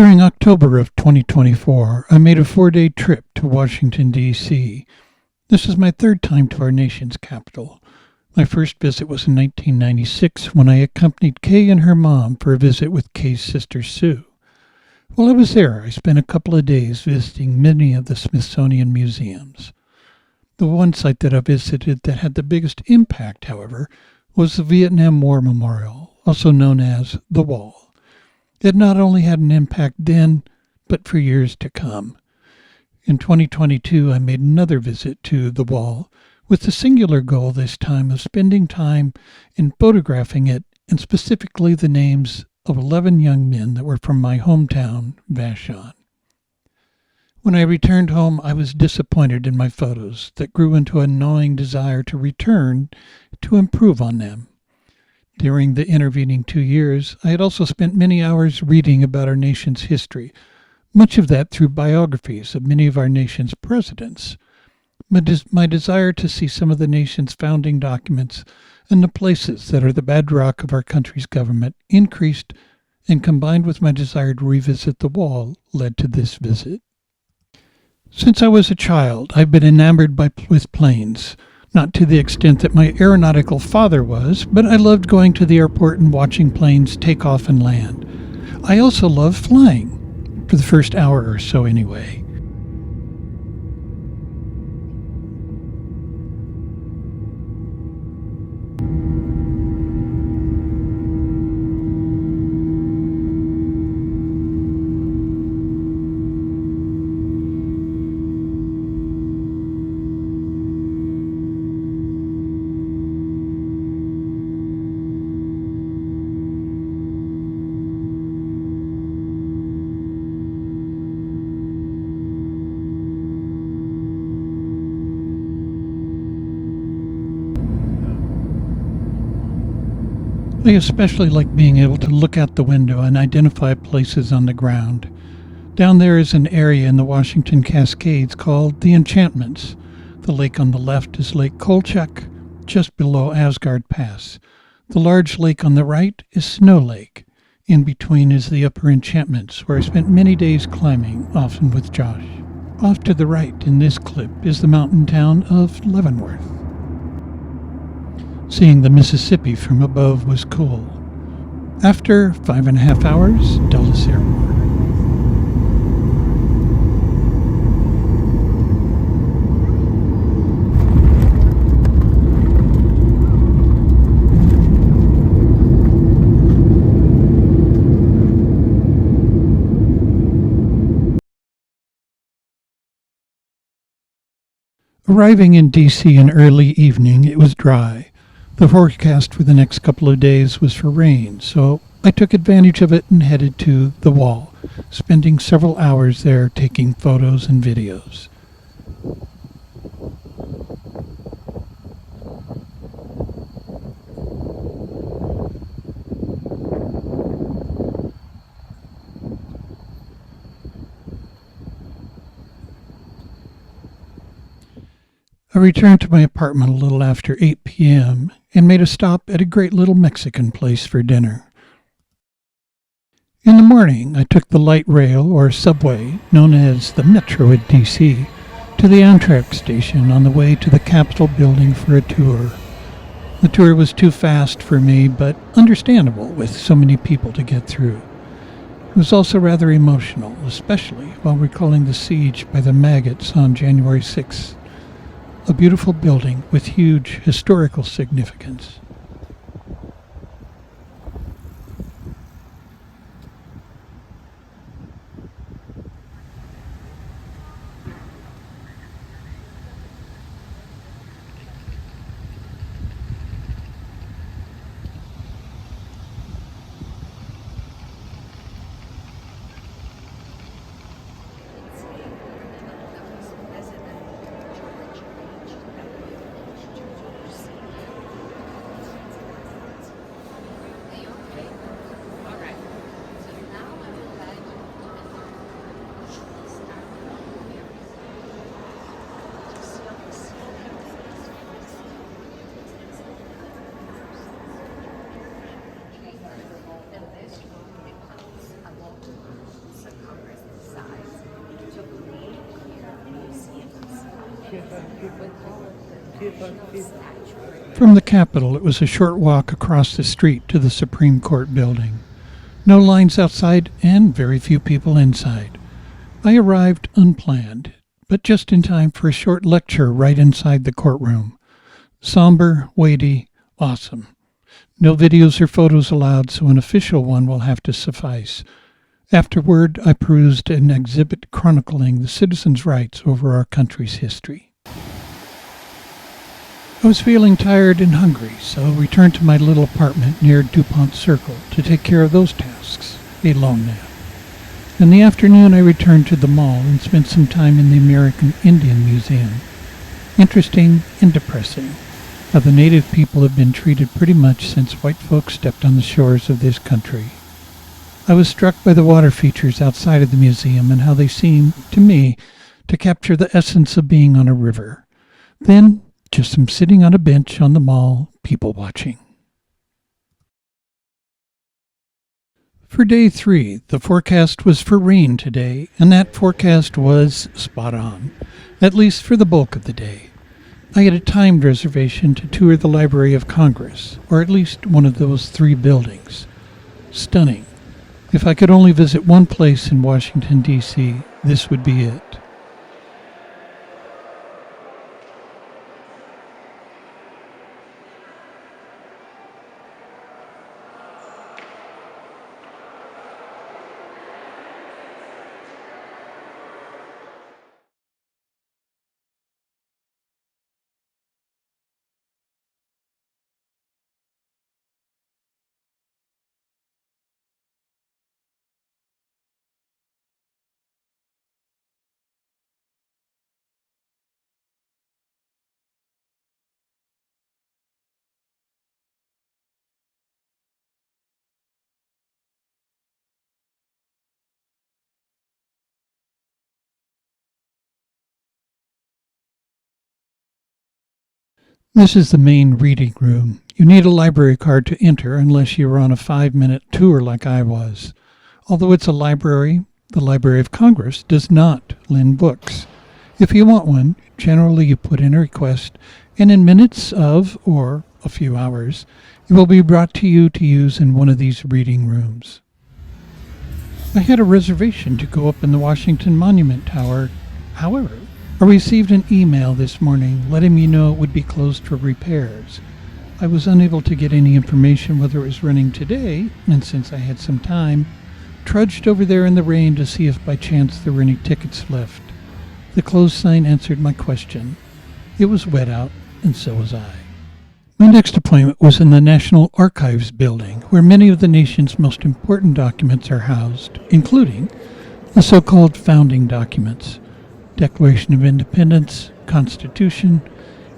During October of 2024, I made a 4-day trip to Washington, D.C. This is my third time to our nation's capital. My first visit was in 1996 when I accompanied Kay and her mom for a visit with Kay's sister Sue. While I was there, I spent a couple of days visiting many of the Smithsonian museums. The one site that I visited that had the biggest impact, however, was the Vietnam War Memorial, also known as the Wall. It not only had an impact then, but for years to come. In 2022, I made another visit to the Wall, with the singular goal this time of spending time in photographing it, and specifically the names of 11 young men that were from my hometown, Vashon. When I returned home, I was disappointed in my photos that grew into a gnawing desire to return to improve on them. During the intervening 2 years, I had also spent many hours reading about our nation's history, much of that through biographies of many of our nation's presidents. My desire to see some of the nation's founding documents and the places that are the bedrock of our country's government increased, and combined with my desire to revisit the Wall led to this visit. Since I was a child, I've been enamored with planes. Not to the extent that my aeronautical father was, but I loved going to the airport and watching planes take off and land. I also loved flying, for the first hour or so anyway. I especially like being able to look out the window and identify places on the ground. Down there is an area in the Washington Cascades called the Enchantments. The lake on the left is Lake Kolchak, just below Asgard Pass. The large lake on the right is Snow Lake. In between is the Upper Enchantments, where I spent many days climbing, often with Josh. Off to the right in this clip is the mountain town of Leavenworth. Seeing the Mississippi from above was cool. After 5.5 hours, Dulles Airport. Arriving in D.C. in early evening, it was dry. The forecast for the next couple of days was for rain, so I took advantage of it and headed to the Wall, spending several hours there taking photos and videos. I returned to my apartment a little after 8 p.m. and made a stop at a great little Mexican place for dinner. In the morning, I took the light rail or subway, known as the Metro at D.C., to the Amtrak station on the way to the Capitol building for a tour. The tour was too fast for me, but understandable with so many people to get through. It was also rather emotional, especially while recalling the siege by the maggots on January 6th. A beautiful building with huge historical significance. From the Capitol, it was a short walk across the street to the Supreme Court building. No lines outside and very few people inside. I arrived unplanned, but just in time for a short lecture right inside the courtroom. Somber, weighty, awesome. No videos or photos allowed, so an official one will have to suffice. Afterward, I perused an exhibit chronicling the citizens' rights over our country's history. I was feeling tired and hungry, so returned to my little apartment near DuPont Circle to take care of those tasks, a lone nap. In the afternoon, I returned to the mall and spent some time in the American Indian Museum. Interesting and depressing how the native people have been treated pretty much since white folks stepped on the shores of this country. I was struck by the water features outside of the museum and how they seem, to me, to capture the essence of being on a river. Then, just some sitting on a bench on the mall, people watching. For day 3, the forecast was for rain today, and that forecast was spot on, at least for the bulk of the day. I had a timed reservation to tour the Library of Congress, or at least one of those 3 buildings. Stunning. If I could only visit one place in Washington, D.C., this would be it. This is the main reading room. You need a library card to enter unless you are on a 5-minute tour like I was. Although it's a library, the Library of Congress does not lend books. If you want one, generally you put in a request, and in minutes of, or a few hours, it will be brought to you to use in one of these reading rooms. I had a reservation to go up in the Washington Monument Tower. However, I received an email this morning letting me know it would be closed for repairs. I was unable to get any information whether it was running today, and since I had some time, trudged over there in the rain to see if by chance there were any tickets left. The closed sign answered my question. It was wet out, and so was I. My next appointment was in the National Archives building, where many of the nation's most important documents are housed, including the so-called founding documents. Declaration of Independence, Constitution,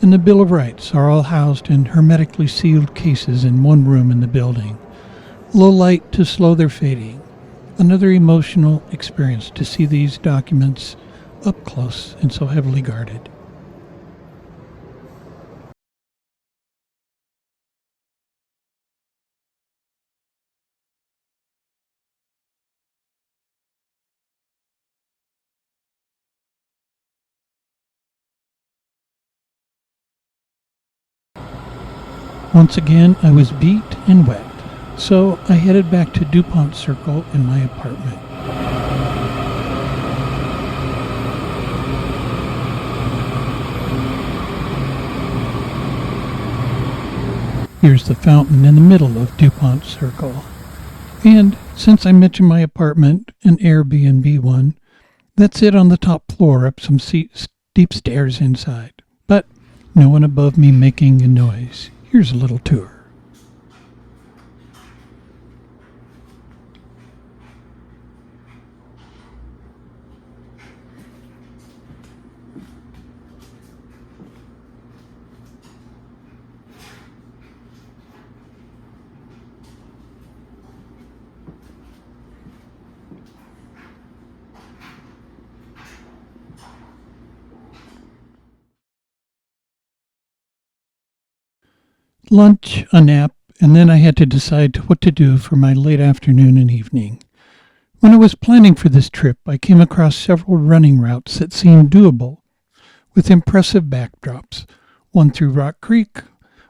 and the Bill of Rights are all housed in hermetically sealed cases in one room in the building. Low light to slow their fading. Another emotional experience to see these documents up close and so heavily guarded. Once again, I was beat and wet, so I headed back to DuPont Circle in my apartment. Here's the fountain in the middle of DuPont Circle. And since I mentioned my apartment, an Airbnb one, that's it on the top floor up some steep stairs inside. But no one above me making a noise. Here's a little tour. Lunch, a nap, and then I had to decide what to do for my late afternoon and evening. When I was planning for this trip, I came across several running routes that seemed doable, with impressive backdrops, one through Rock Creek,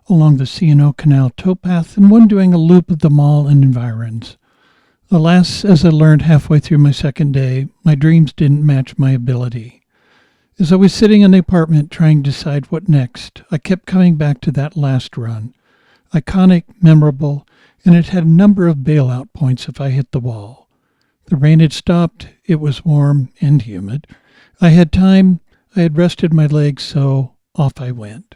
along the C&O Canal towpath, and one doing a loop of the mall and environs. Alas, as I learned halfway through my second day, my dreams didn't match my ability. As I was sitting in the apartment trying to decide what next, I kept coming back to that last run. Iconic, memorable, and it had a number of bailout points if I hit the wall. The rain had stopped, it was warm and humid. I had time, I had rested my legs, so off I went.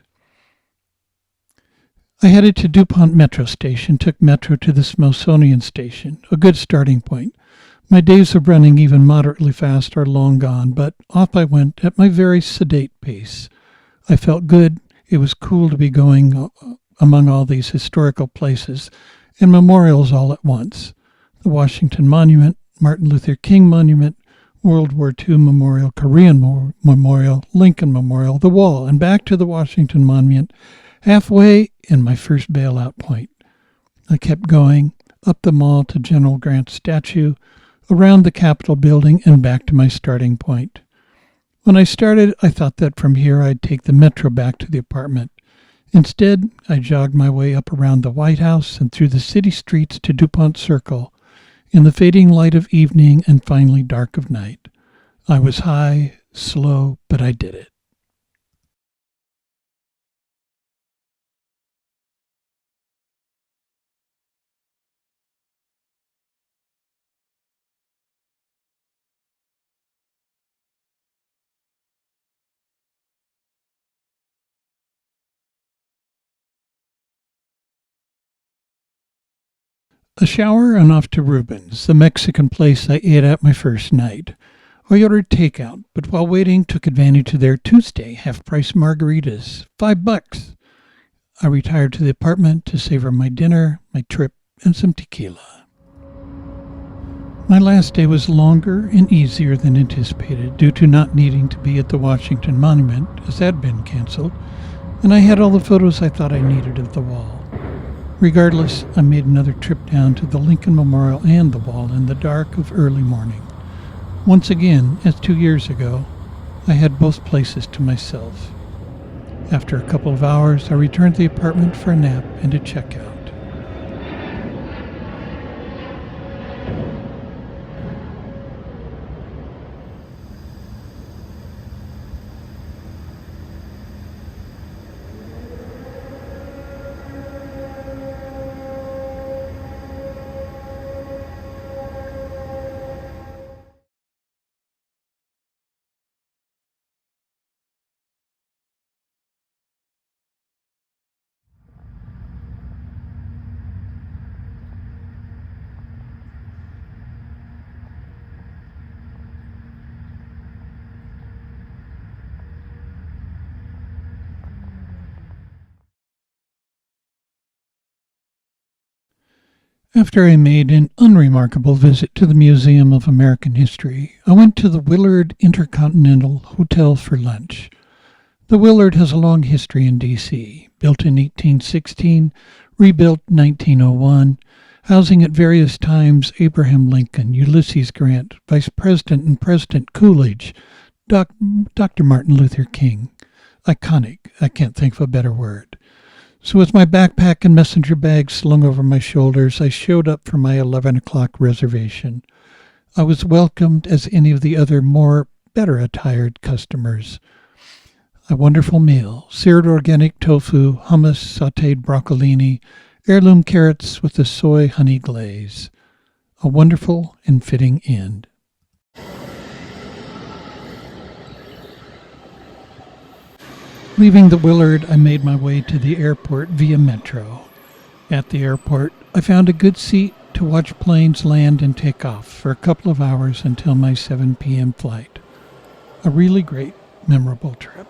I headed to DuPont Metro Station, took Metro to the Smithsonian Station, a good starting point. My days of running even moderately fast are long gone, but off I went at my very sedate pace. I felt good, it was cool to be going among all these historical places and memorials all at once. The Washington Monument, Martin Luther King Monument, World War II Memorial, Korean Memorial, Lincoln Memorial, the Wall, and back to the Washington Monument, halfway in my first bailout point. I kept going, up the mall to General Grant's statue, around the Capitol building, and back to my starting point. When I started, I thought that from here I'd take the Metro back to the apartment. Instead, I jogged my way up around the White House and through the city streets to DuPont Circle, in the fading light of evening and finally dark of night. I was high, slow, but I did it. A shower and off to Rubens, the Mexican place I ate at my first night. I ordered takeout, but while waiting took advantage of their Tuesday half-price margaritas. $5. I retired to the apartment to savor my dinner, my trip, and some tequila. My last day was longer and easier than anticipated due to not needing to be at the Washington Monument, as that had been canceled, and I had all the photos I thought I needed of the wall. Regardless, I made another trip down to the Lincoln Memorial and the Wall in the dark of early morning. Once again, as 2 years ago, I had both places to myself. After a couple of hours, I returned to the apartment for a nap and a checkout. After I made an unremarkable visit to the Museum of American History, I went to the Willard Intercontinental Hotel for lunch. The Willard has a long history in D.C., built in 1816, rebuilt in 1901, housing at various times Abraham Lincoln, Ulysses Grant, Vice President and President Coolidge, Dr. Martin Luther King. Iconic, I can't think of a better word. So with my backpack and messenger bag slung over my shoulders, I showed up for my 11 o'clock reservation. I was welcomed as any of the other better attired customers. A wonderful meal, seared organic tofu, hummus, sautéed broccolini, heirloom carrots with a soy honey glaze. A wonderful and fitting end. Leaving the Willard, I made my way to the airport via Metro. At the airport, I found a good seat to watch planes land and take off for a couple of hours until my 7 p.m. flight. A really great, memorable trip.